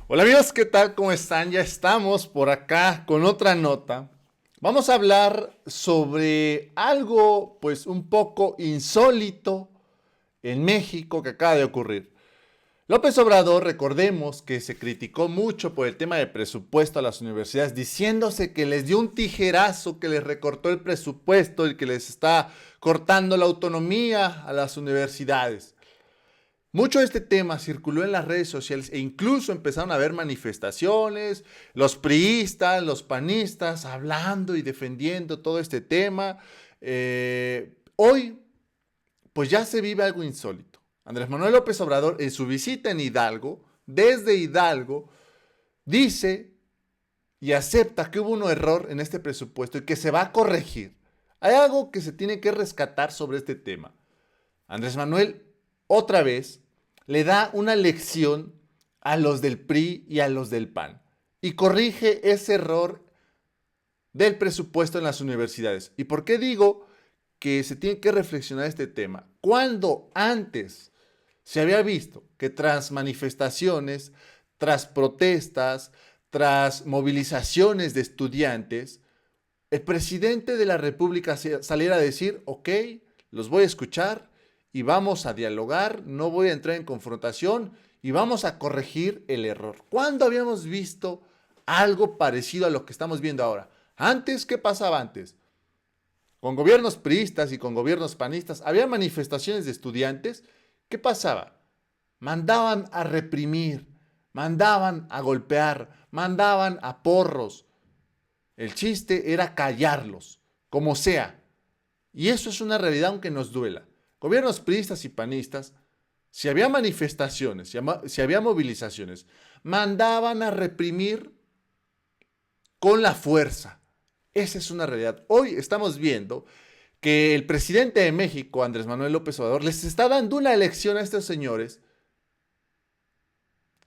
Hola amigos, ¿qué tal? ¿Cómo están? Ya estamos por acá con otra nota. Vamos a hablar sobre algo pues un poco insólito en México que acaba de ocurrir. López Obrador, recordemos que se criticó mucho por el tema del presupuesto a las universidades, diciéndose que les dio un tijerazo, que les recortó el presupuesto y que les está cortando la autonomía a las universidades. Mucho de este tema circuló en las redes sociales e incluso empezaron a haber manifestaciones, los priistas, los panistas hablando y defendiendo todo este tema. Hoy, pues ya se vive algo insólito. Andrés Manuel López Obrador, en su visita en Hidalgo, desde Hidalgo, dice y acepta que hubo un error en este presupuesto y que se va a corregir. Hay algo que se tiene que rescatar sobre este tema. Andrés Manuel, otra vez, le da una lección a los del PRI y a los del PAN y corrige ese error del presupuesto en las universidades. ¿Y por qué digo que se tiene que reflexionar este tema? Cuando antes se había visto que tras manifestaciones, tras protestas, tras movilizaciones de estudiantes, el presidente de la República saliera a decir, ok, los voy a escuchar y vamos a dialogar, no voy a entrar en confrontación y vamos a corregir el error. ¿Cuándo habíamos visto algo parecido a lo que estamos viendo ahora? Antes, ¿qué pasaba antes? Con gobiernos priistas y con gobiernos panistas, había manifestaciones de estudiantes. ¿Qué pasaba? Mandaban a reprimir, mandaban a golpear, mandaban a porros. El chiste era callarlos, como sea. Y eso es una realidad aunque nos duela. Gobiernos priistas y panistas, si había manifestaciones, si había movilizaciones, mandaban a reprimir con la fuerza. Esa es una realidad. Hoy estamos viendo que el presidente de México, Andrés Manuel López Obrador, les está dando una lección a estos señores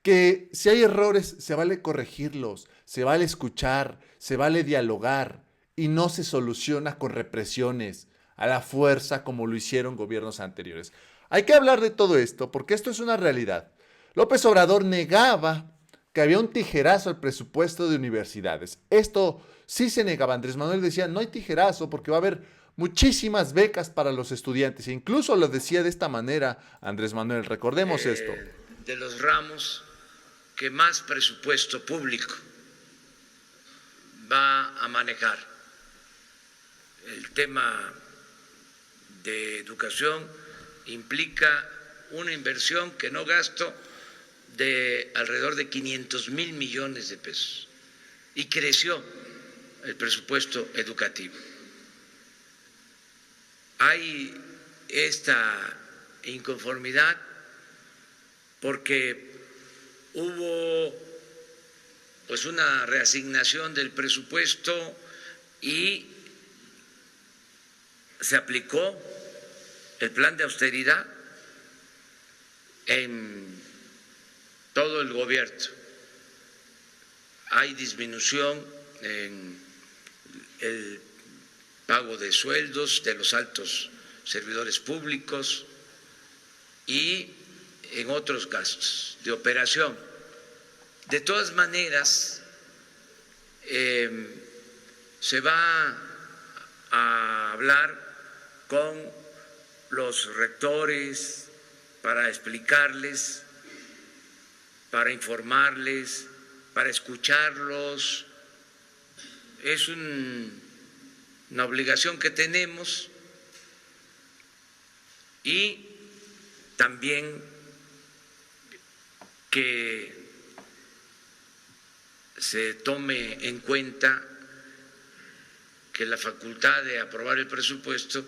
que si hay errores se vale corregirlos, se vale escuchar, se vale dialogar y no se soluciona con represiones a la fuerza como lo hicieron gobiernos anteriores. Hay que hablar de todo esto porque esto es una realidad. López Obrador negaba que había un tijerazo al presupuesto de universidades. Esto sí se negaba. Andrés Manuel decía, no hay tijerazo porque va a haber muchísimas becas para los estudiantes. E incluso lo decía de esta manera Andrés Manuel. Recordemos esto. De los ramos que más presupuesto público va a manejar. El tema de educación implica una inversión que no gasto de alrededor de 500,000 millones de pesos y creció el presupuesto educativo. Hay esta inconformidad porque hubo pues una reasignación del presupuesto y se aplicó el plan de austeridad en todo el gobierno. Hay disminución en el pago de sueldos de los altos servidores públicos y en otros gastos de operación. De todas maneras, se va a hablar con los rectores para explicarles, para informarles, para escucharlos. Es una obligación que tenemos y también que se tome en cuenta que la facultad de aprobar el presupuesto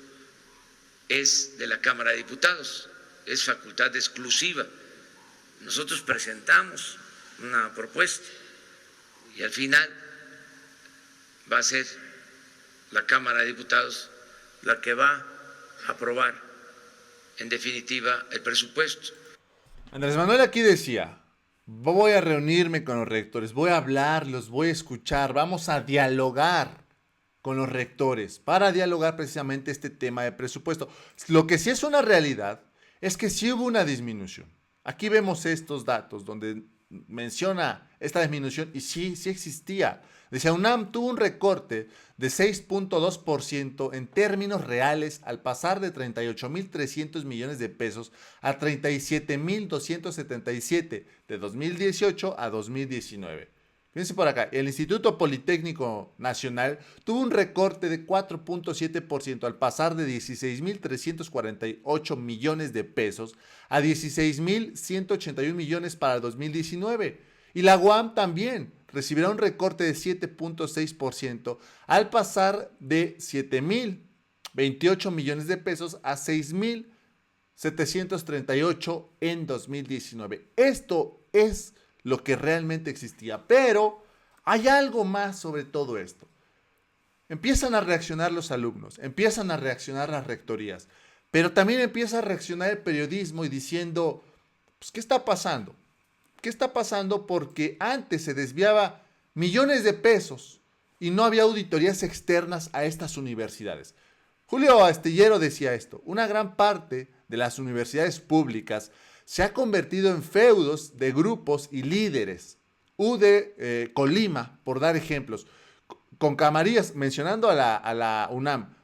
es de la Cámara de Diputados, es facultad exclusiva. Nosotros presentamos una propuesta y al final va a ser la Cámara de Diputados la que va a aprobar en definitiva el presupuesto. Andrés Manuel aquí decía, voy a reunirme con los rectores, voy a hablar, los voy a escuchar, vamos a dialogar con los rectores para dialogar precisamente este tema de presupuesto. Lo que sí es una realidad es que sí hubo una disminución. Aquí vemos estos datos donde menciona esta disminución y sí existía. Decía, UNAM tuvo un recorte de 6.2% en términos reales al pasar de 38.300 millones de pesos a 37.277 de 2018 a 2019. Fíjense por acá, el Instituto Politécnico Nacional tuvo un recorte de 4.7% al pasar de 16.348 millones de pesos a 16.181 millones para el 2019. Y la UAM también recibirá un recorte de 7.6% al pasar de 7.028 millones de pesos a 6.738 en 2019. Esto es lo que realmente existía. Pero hay algo más sobre todo esto. Empiezan a reaccionar los alumnos, empiezan a reaccionar las rectorías, pero también empieza a reaccionar el periodismo y diciendo, pues, ¿qué está pasando? ¿Qué está pasando? Porque antes se desviaba millones de pesos y no había auditorías externas a estas universidades. Julio Astillero decía esto, una gran parte de las universidades públicas se ha convertido en feudos de grupos y líderes. Colima, por dar ejemplos, con camarillas, mencionando a la UNAM,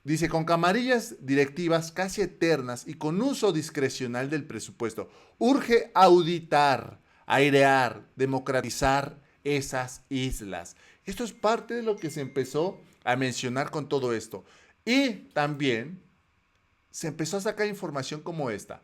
dice, con camarillas directivas casi eternas y con uso discrecional del presupuesto. Urge auditar, airear, democratizar esas islas. Esto es parte de lo que se empezó a mencionar con todo esto. Y también se empezó a sacar información como esta.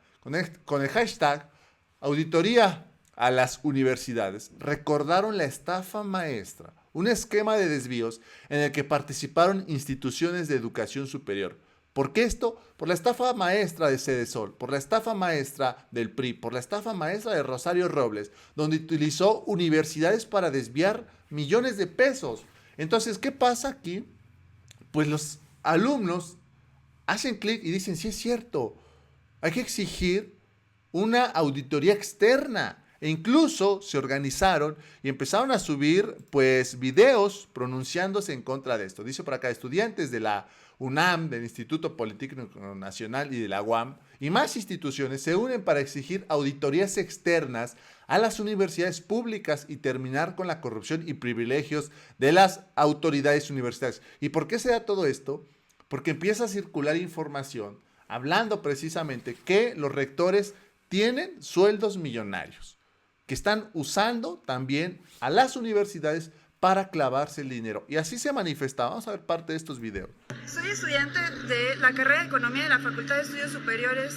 Con el hashtag auditoría a las universidades, recordaron la estafa maestra, un esquema de desvíos en el que participaron instituciones de educación superior. ¿Por qué esto? Por la estafa maestra de Cedesol, por la estafa maestra del PRI, por la estafa maestra de Rosario Robles, donde utilizó universidades para desviar millones de pesos. Entonces, ¿qué pasa aquí? Pues los alumnos hacen clic y dicen, sí es cierto, hay que exigir una auditoría externa. E incluso se organizaron y empezaron a subir pues videos pronunciándose en contra de esto. Dice por acá, estudiantes de la UNAM, del Instituto Politécnico Nacional y de la UAM y más instituciones se unen para exigir auditorías externas a las universidades públicas y terminar con la corrupción y privilegios de las autoridades universitarias. ¿Y por qué se da todo esto? Porque empieza a circular información hablando precisamente que los rectores tienen sueldos millonarios, que están usando también a las universidades para clavarse el dinero. Y así se ha manifestado. Vamos a ver parte de estos videos. Soy estudiante de la carrera de Economía de la Facultad de Estudios Superiores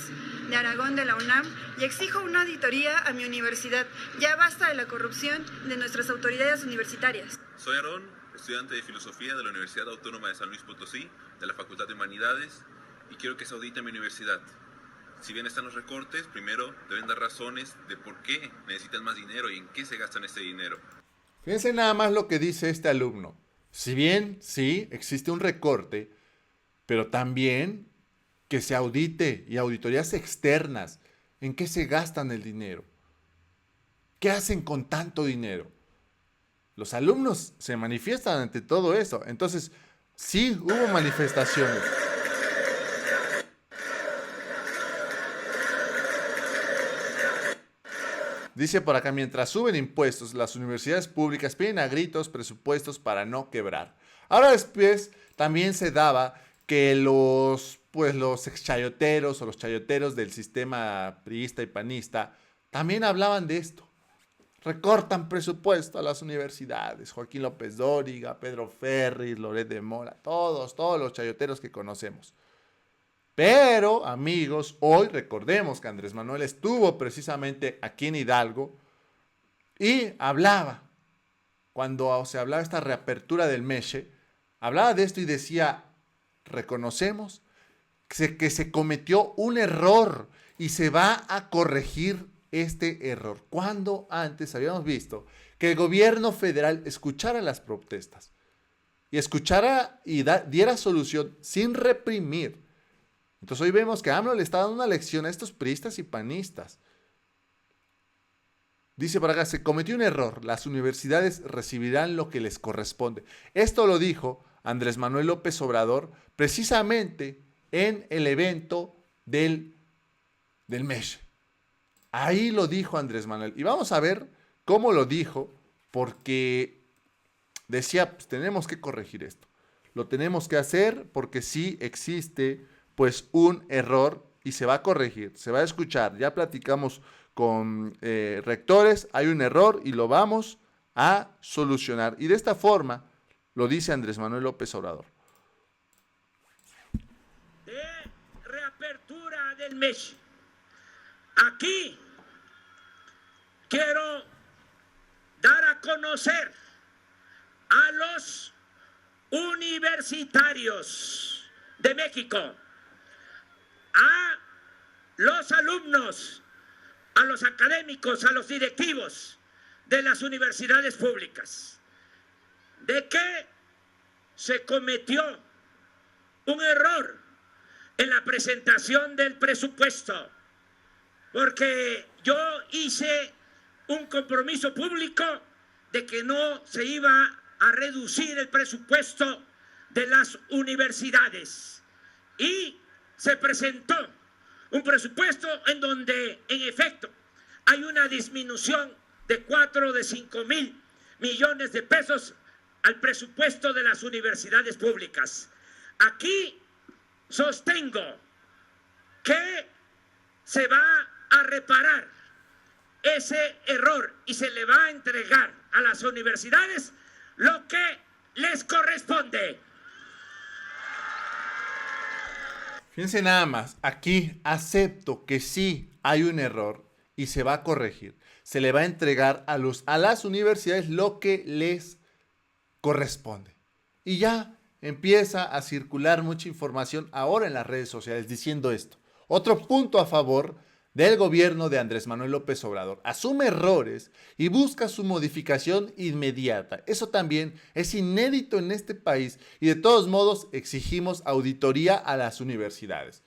de Aragón de la UNAM y exijo una auditoría a mi universidad. Ya basta de la corrupción de nuestras autoridades universitarias. Soy Aarón, estudiante de Filosofía de la Universidad Autónoma de San Luis Potosí, de la Facultad de Humanidades, y quiero que se audite mi universidad. Si bien están los recortes, primero deben dar razones de por qué necesitan más dinero y en qué se gastan este dinero. Fíjense nada más lo que dice este alumno. Si bien, sí, existe un recorte, pero también que se audite y auditorías externas. ¿En qué se gastan el dinero? ¿Qué hacen con tanto dinero? Los alumnos se manifiestan ante todo eso. Entonces, sí, hubo manifestaciones. Dice por acá, mientras suben impuestos, las universidades públicas piden a gritos presupuestos para no quebrar. Ahora después también se daba que los exchayoteros o los chayoteros del sistema priista y panista también hablaban de esto. Recortan presupuesto a las universidades. Joaquín López Dóriga, Pedro Ferriz, Loret de Mola, todos los chayoteros que conocemos. Pero, amigos, hoy recordemos que Andrés Manuel estuvo precisamente aquí en Hidalgo y hablaba, cuando se hablaba de esta reapertura del MESHE, hablaba de esto y decía, reconocemos que se cometió un error y se va a corregir este error. Cuando antes habíamos visto que el gobierno federal escuchara las protestas y escuchara y diera solución sin reprimir. Entonces hoy vemos que AMLO le está dando una lección a estos priistas y panistas. Dice por acá, se cometió un error, las universidades recibirán lo que les corresponde. Esto lo dijo Andrés Manuel López Obrador precisamente en el evento del MESHE. Ahí lo dijo Andrés Manuel. Y vamos a ver cómo lo dijo, porque decía, pues tenemos que corregir esto. Lo tenemos que hacer porque sí existe pues un error y se va a corregir, se va a escuchar. Ya platicamos con rectores, hay un error y lo vamos a solucionar. Y de esta forma lo dice Andrés Manuel López Obrador. De reapertura del mes. Aquí quiero dar a conocer a los universitarios de México, a los alumnos, a los académicos, a los directivos de las universidades públicas, de que se cometió un error en la presentación del presupuesto, porque yo hice un compromiso público de que no se iba a reducir el presupuesto de las universidades y se presentó un presupuesto en donde en efecto hay una disminución de 5 mil millones de pesos al presupuesto de las universidades públicas. Aquí sostengo que se va a reparar ese error y se le va a entregar a las universidades lo que les corresponde. Fíjense nada más, aquí acepto que sí hay un error y se va a corregir. Se le va a entregar a las universidades lo que les corresponde. Y ya empieza a circular mucha información ahora en las redes sociales diciendo esto. Otro punto a favor del gobierno de Andrés Manuel López Obrador. Asume errores y busca su modificación inmediata. Eso también es inédito en este país y de todos modos exigimos auditoría a las universidades.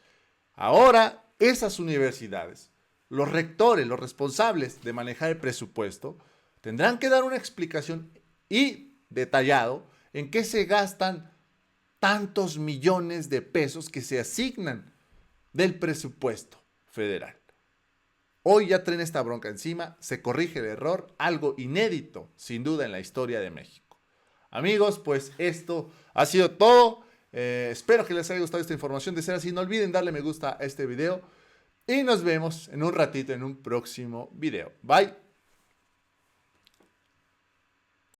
Ahora esas universidades, los rectores, los responsables de manejar el presupuesto, tendrán que dar una explicación y detallado en qué se gastan tantos millones de pesos que se asignan del presupuesto federal. Hoy ya traen esta bronca encima, se corrige el error, algo inédito, sin duda, en la historia de México. Amigos, pues esto ha sido todo. Espero que les haya gustado esta información. De ser así, no olviden darle me gusta a este video y nos vemos en un ratito en un próximo video. Bye.